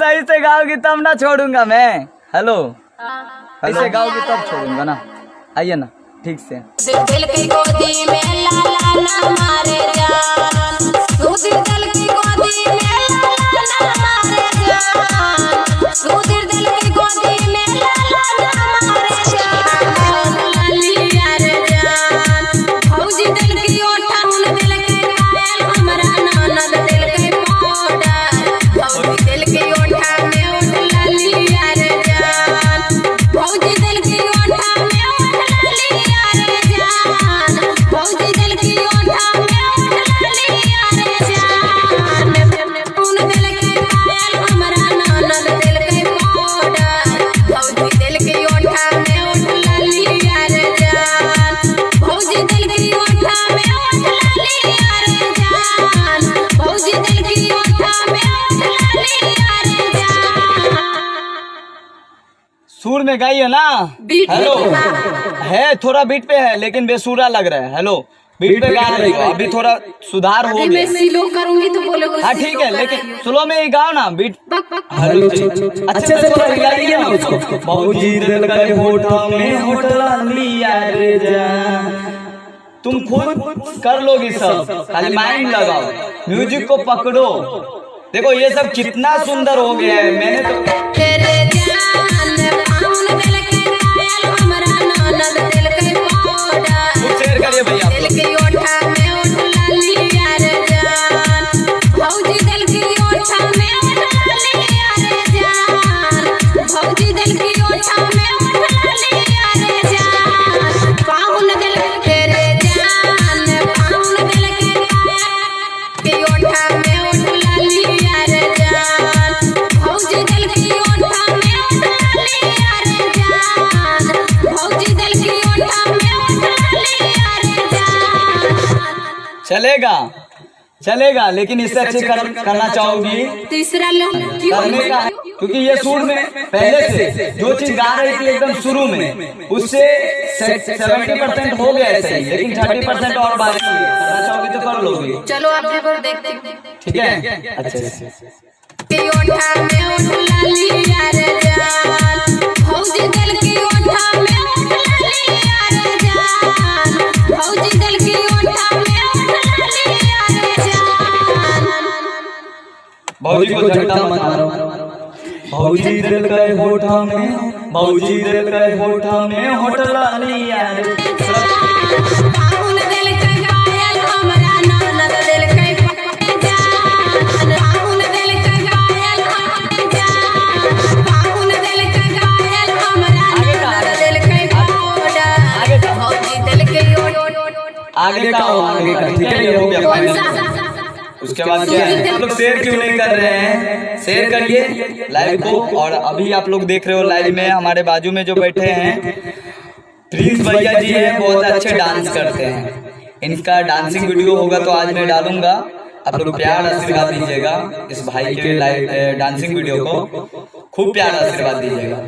सही से गाओगी तब ना छोड़ूंगा मैं। हेलो ऐसे गाओगी तब छोड़ूंगा ना। आइए ना ठीक से। दिल की गोदी में लाला ना मारे जान, तू दिल की गोदी में लाला ना मारे जान, तू दिल की गोदी में लाला ना मारे जान, लालिया रे जान। फौजी दिल की ओठा उन दिल के कायल, हमरा ननद दिल के पाउडर। फौजी दिल की ओठा में ओठ लालिया रे जान, फौजी दिल की ओठा में ओठ लालिया रे जान, फौजी दिल की ओठा में ओठ लालिया रे जान। उन दिल के कायल, हमरा ननद दिल के पाउडर। फौजी दिल की ओठा में ओठ लालिया रे जान, फौजी दिल की ओठा में ओठ लालिया रे जान, फौजी दिल की ओठा में ओठ लालिया रे जान। सुर में गाइए ना। बीट हेलो पे है थोड़ा बीट पे है लेकिन बेसुरा लग रहा है। हेलो बीट पे गा रही हो, अभी थोड़ा सुधार हो अभी गया। मैं स्लो करूंगी तो बोलोगे। हाँ ठीक है लेकिन स्लो में ही गाओ ना बीट। बक बक हेलो अच्छे से थोड़ा हिलाइए ना उसको। बाबूजी दिल के होठों में होठ लालिया रे जान। तुम खुद कर लोगी सब, खाली माइंड लगाओ, म्यूजिक को पकड़ो। देखो ये सब कितना सुंदर हो गया है। मैंने तो तेरे जान पाउन दिल के कायल, हमरा ननद दिल के पाउडर। खुद शेयर करिए भैया। दिल की ओठा में ओठ लालिया रे जान, फौजी दिल की ओठा में ओठ लालिया रे जान, फौजी दिल की ओठा में ओठ लालिया रे जान। पाउन दिल तेरे जान पाउन दिल के कायल की ओठा में ओठ लालिया रे जान, फौजी दिल की ओठा में ओठ लालिया रे जान, फौजी दिल की ओठा में ओठ लालिया रे जान। चलेगा चलेगा लेकिन इससे अच्छे करना चाहोगी तीसरा करने का है, क्योंकि ये सुर में पहले से जो चीज गा रही थी एकदम शुरू में उससे 70% हो गया है सही, लेकिन 30% और बाकी है। करना चाहोगी तो कर लोगी। चलो आप भी देखते हैं। ठीक है अच्छा। की ओठा में ओठ लालिया रे जान, फौजी दिल की ओठा में ओठ लालिया रे जान, फौजी दिल की ओठा में ओठ लालिया रे जान। भौजी को झटका मत मारो। भौजी दिल के होठा में, भौजी दिल के होठा में होठ लालिया रे। पाउन दिल के कायल, हमरा ननद दिल के जान, पाउन दिल के कायल, हमरा जान, पाउन दिल के कायल, हमरा ननद दिल के पाउडर। फौजी दिल की आगे का ठीक है ये हो गया फाइनल। उसके बाद क्या है, आप लोग शेयर क्यों नहीं कर रहे हैं? शेयर करिए लाइव को। और अभी आप लोग देख रहे हो लाइव में हमारे बाजू में जो बैठे हैं प्रिंस भैया जी हैं, बहुत अच्छे डांस करते हैं। इनका डांसिंग वीडियो होगा तो आज मैं डालूंगा। आप लोग प्यार आशीर्वाद दीजिएगा इस भाई के लाइव डांसिंग वीडियो को, खूब प्यार आशीर्वाद दीजिएगा।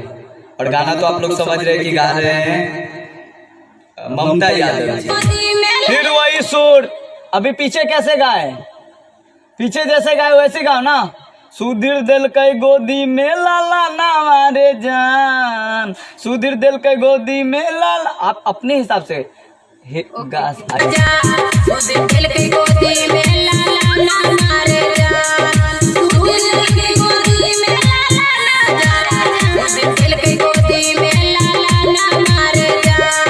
और गाना तो आप लोग समझ रहे हैं कि गा रहे हैं ममता यादव जी। फिर वही सुर, अभी पीछे कैसे गाए, पीछे जैसे गाए वैसे गाओ ना। सुधीर दिल के गोदी में लाला ना मारे जान, सुधीर दिल के गोदी में लाला। आप अपने हिसाब से सुधीर दिल की गोदी में लाला ना मारे जान, सुधीर दिल की गोदी में लाला ना जान, सुधीर दिल की गोदी में लाला ना मारे जान,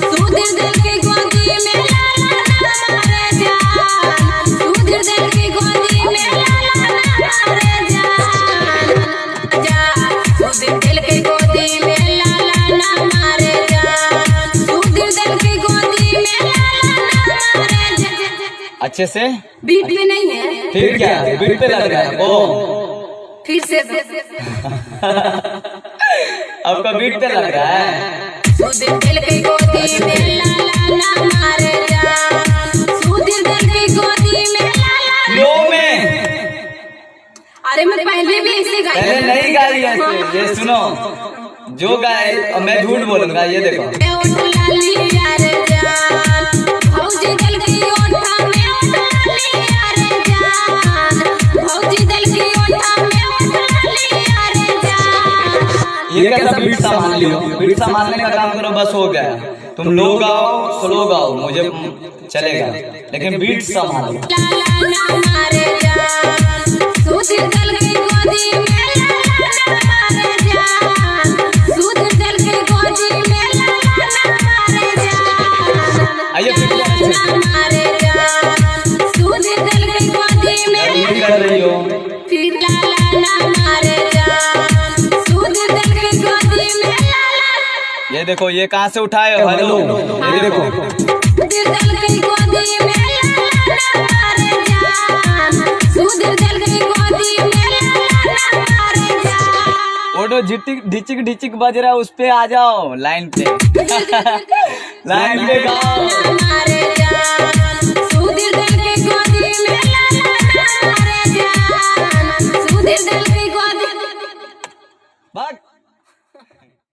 सुधीर दिल की गोदी में लाला ना मारे जान, सुधीर दिल की गोदी में लाला ना मारे जान। सुधीर दिल की गोदी में लाला ना मारे जान, सुधीर दिल की गोदी में लाला ना मारे जान। अच्छे से बीट में नहीं है, फिर क्या बीट पे लग रहा है वो। फिर से आपका बीट पे लग रहा है। सुधीर दिल की गोदी में लाला ना मारे जान, सुधीर दिल की गोदी में लाला। लो में अरे मैं पहले भी ऐसे गाई, पहले नहीं गाई ऐसे। ये सुनो जो गाए, और मैं झूठ बोलूंगा, ये देखो। ओठ लालिया रे जान, फौजी दिल की ओठा में ओठ लालिया रे जान, फौजी दिल की ओठा में ओठ लालिया ये कैसा बीट संभाल लियो, बीट संभालने का काम करो, बस हो गया। तुम लो गाओ स्लो गाओ मुझे चलेगा, लेकिन बीट संभालो। आइए कर रही हो ये देखो, ये कहाँ से उठाए हो? हेलो ये देखो, ओडो ढिचिक ढिचिक बज रहा है, उस पे आ जाओ लाइन पे। लाइन पे गाओ। बट